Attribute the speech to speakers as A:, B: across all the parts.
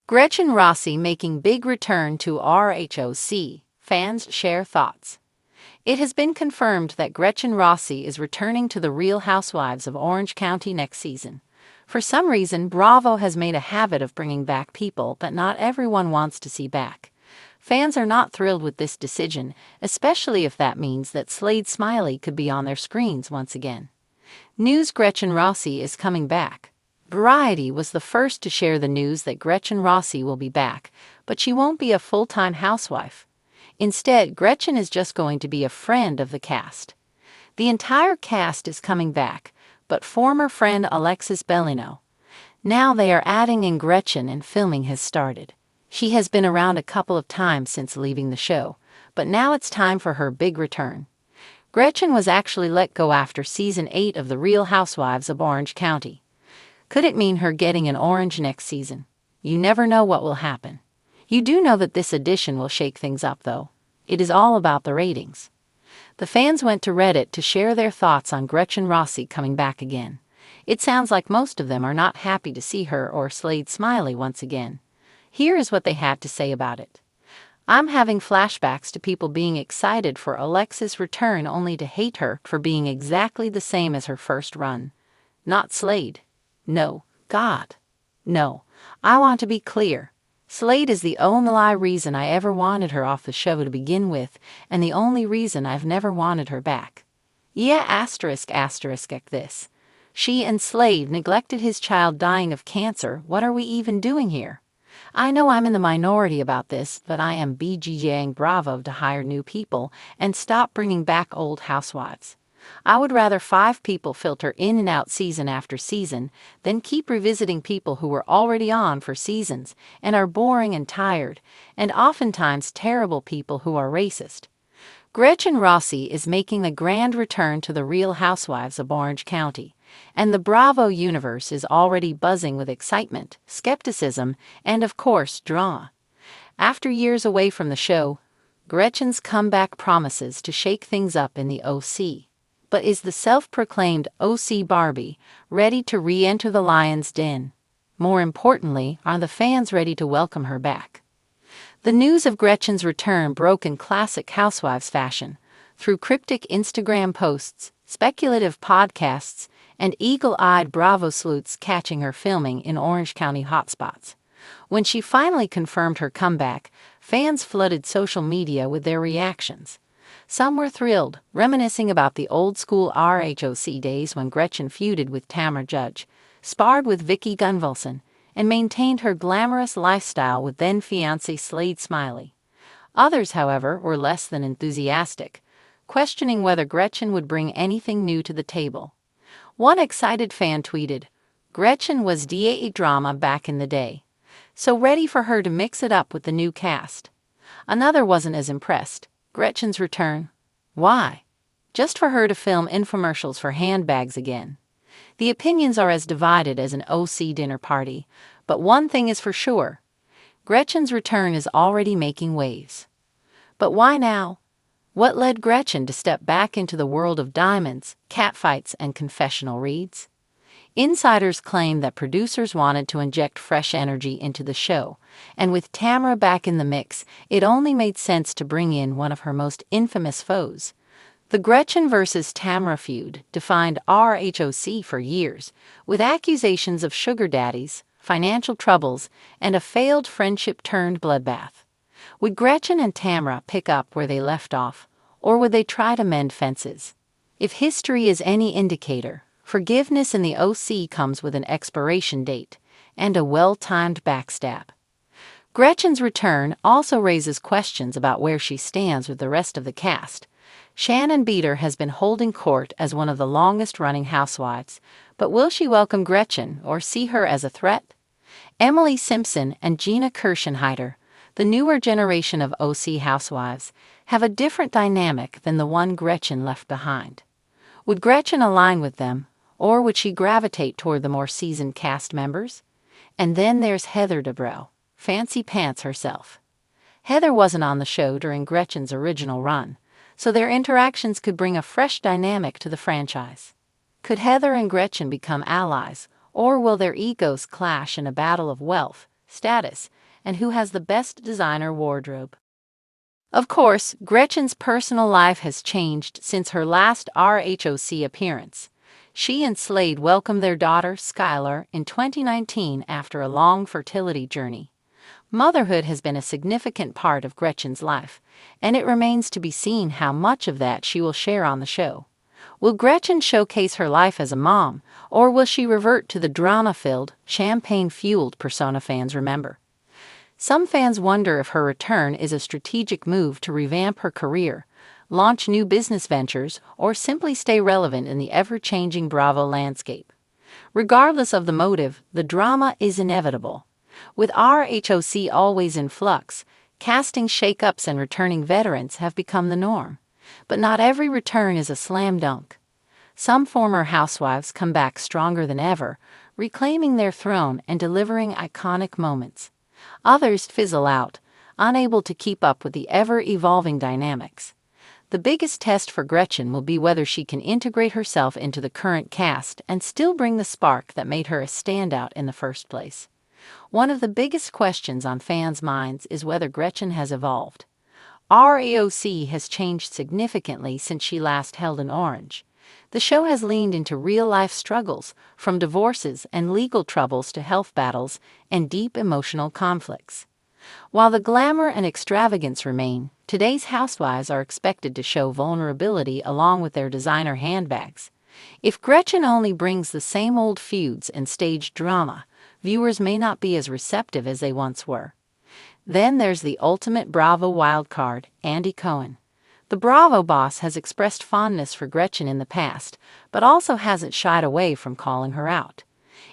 A: Gretchen Rossi making big return to RHOC. Fans share thoughts. It has been confirmed that Gretchen Rossi is returning to The Real Housewives of Orange County next season. For some reason, Bravo has made a habit of bringing back people that not everyone wants to see back. Fans are not thrilled with this decision, especially if that means that Slade Smiley could be on their screens once again. News: Gretchen Rossi is coming back. Variety was the first to share the news that Gretchen Rossi will be back, but she won't be a full-time housewife. Instead, Gretchen is just going to be a friend of the cast. The entire cast is coming back, but former friend Alexis Bellino. Now they are adding in Gretchen and filming has started. She has been around a couple of times since leaving the show, but now it's time for her big return. Gretchen was actually let go after season 8 of The Real Housewives of Orange County. Could it mean her getting an orange next season? You never know what will happen. You do know that this edition will shake things up though. It is all about the ratings. The fans went to Reddit to share their thoughts on Gretchen Rossi coming back again. It sounds like most of them are not happy to see her or Slade Smiley once again. Here is what they had to say about it. I'm having flashbacks to people being excited for Alexis' return only to hate her for being exactly the same as her first run. Not Slade. No, God. No, I want to be clear. Slade is the only reason I ever wanted her off the show to begin with, and the only reason I've never wanted her back. Yeah, at this. She and Slade neglected his child dying of cancer. What are we even doing here? I know I'm in the minority about this, but I am begging Bravo to hire new people and stop bringing back old housewives. I would rather 5 people filter in and out season after season than keep revisiting people who were already on for seasons and are boring and tired, and oftentimes terrible people who are racist. Gretchen Rossi is making a grand return to The Real Housewives of Orange County, and the Bravo universe is already buzzing with excitement, skepticism, and of course, drama. After years away from the show, Gretchen's comeback promises to shake things up in the OC. But is the self-proclaimed OC Barbie ready to re-enter the lion's den? More importantly, are the fans ready to welcome her back? The news of Gretchen's return broke in classic Housewives fashion, through cryptic Instagram posts, speculative podcasts, and eagle-eyed Bravo sleuths catching her filming in Orange County hotspots. When she finally confirmed her comeback, fans flooded social media with their reactions. Some were thrilled, reminiscing about the old-school RHOC days when Gretchen feuded with Tamra Judge, sparred with Vicki Gunvalson, and maintained her glamorous lifestyle with then-fiancé Slade Smiley. Others, however, were less than enthusiastic, questioning whether Gretchen would bring anything new to the table. One excited fan tweeted, "Gretchen was da drama back in the day, so ready for her to mix it up with the new cast." Another wasn't as impressed. Gretchen's return? Why? Just for her to film infomercials for handbags again. The opinions are as divided as an OC dinner party, but one thing is for sure. Gretchen's return is already making waves. But why now? What led Gretchen to step back into the world of diamonds, catfights, and confessional reads? Insiders claim that producers wanted to inject fresh energy into the show, and with Tamra back in the mix, it only made sense to bring in one of her most infamous foes. The Gretchen versus Tamra feud defined RHOC for years, with accusations of sugar daddies, financial troubles, and a failed friendship-turned-bloodbath. Would Gretchen and Tamra pick up where they left off, or would they try to mend fences? If history is any indicator, forgiveness in the OC comes with an expiration date and a well-timed backstab. Gretchen's return also raises questions about where she stands with the rest of the cast. Shannon Beater has been holding court as one of the longest-running housewives, but will she welcome Gretchen or see her as a threat? Emily Simpson and Gina Kirschenheiter, the newer generation of OC housewives, have a different dynamic than the one Gretchen left behind. Would Gretchen align with them, or would she gravitate toward the more seasoned cast members? And then there's Heather Dubrow, Fancy Pants herself. Heather wasn't on the show during Gretchen's original run, so their interactions could bring a fresh dynamic to the franchise. Could Heather and Gretchen become allies, or will their egos clash in a battle of wealth, status, and who has the best designer wardrobe. Of course, Gretchen's personal life has changed since her last RHOC appearance. She and Slade welcomed their daughter, Skylar, in 2019 after a long fertility journey. Motherhood has been a significant part of Gretchen's life, and it remains to be seen how much of that she will share on the show. Will Gretchen showcase her life as a mom, or will she revert to the drama-filled, champagne-fueled persona fans remember? Some fans wonder if her return is a strategic move to revamp her career, launch new business ventures, or simply stay relevant in the ever-changing Bravo landscape. Regardless of the motive, the drama is inevitable. With RHOC always in flux, casting shakeups and returning veterans have become the norm. But not every return is a slam dunk. Some former housewives come back stronger than ever, reclaiming their throne and delivering iconic moments. Others fizzle out, unable to keep up with the ever-evolving dynamics. The biggest test for Gretchen will be whether she can integrate herself into the current cast and still bring the spark that made her a standout in the first place. One of the biggest questions on fans' minds is whether Gretchen has evolved. RHOC has changed significantly since she last held an Orange. The show has leaned into real-life struggles, from divorces and legal troubles to health battles and deep emotional conflicts. While the glamour and extravagance remain, today's housewives are expected to show vulnerability along with their designer handbags. If Gretchen only brings the same old feuds and staged drama, viewers may not be as receptive as they once were. Then there's the ultimate Bravo wildcard, Andy Cohen. The Bravo boss has expressed fondness for Gretchen in the past, but also hasn't shied away from calling her out.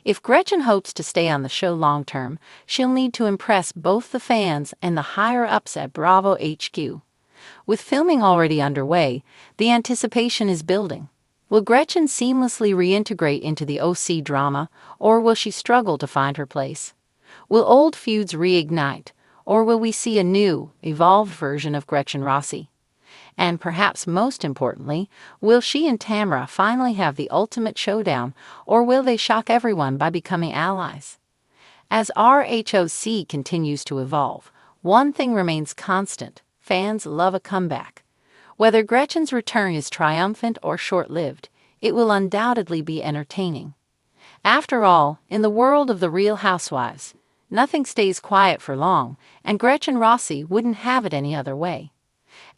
A: If Gretchen hopes to stay on the show long-term, she'll need to impress both the fans and the higher-ups at Bravo HQ. With filming already underway, the anticipation is building. Will Gretchen seamlessly reintegrate into the OC drama, or will she struggle to find her place? Will old feuds reignite, or will we see a new, evolved version of Gretchen Rossi? And perhaps most importantly, will she and Tamara finally have the ultimate showdown, or will they shock everyone by becoming allies? As RHOC continues to evolve, one thing remains constant: fans love a comeback. Whether Gretchen's return is triumphant or short-lived, it will undoubtedly be entertaining. After all, in the world of the Real Housewives, nothing stays quiet for long, and Gretchen Rossi wouldn't have it any other way.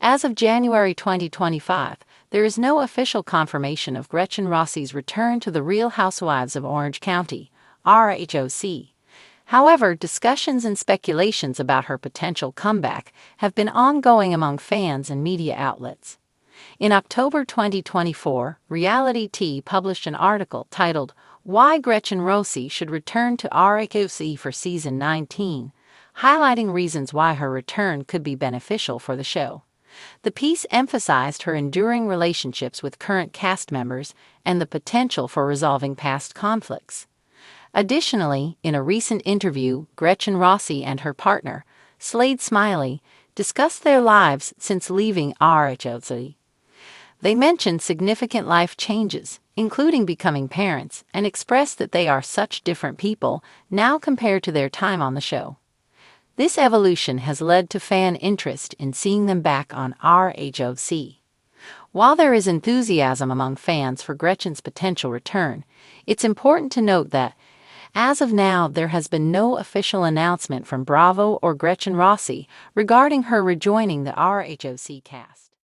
A: As of January 2025, there is no official confirmation of Gretchen Rossi's return to the Real Housewives of Orange County, RHOC. However, discussions and speculations about her potential comeback have been ongoing among fans and media outlets. In October 2024, Reality Tea published an article titled "Why Gretchen Rossi Should Return to RHOC for Season 19, highlighting reasons why her return could be beneficial for the show. The piece emphasized her enduring relationships with current cast members and the potential for resolving past conflicts. Additionally, in a recent interview, Gretchen Rossi and her partner, Slade Smiley, discussed their lives since leaving RHOC. They mentioned significant life changes, including becoming parents, and expressed that they are such different people now compared to their time on the show. This evolution has led to fan interest in seeing them back on RHOC. While there is enthusiasm among fans for Gretchen's potential return, it's important to note that, as of now, there has been no official announcement from Bravo or Gretchen Rossi regarding her rejoining the RHOC cast.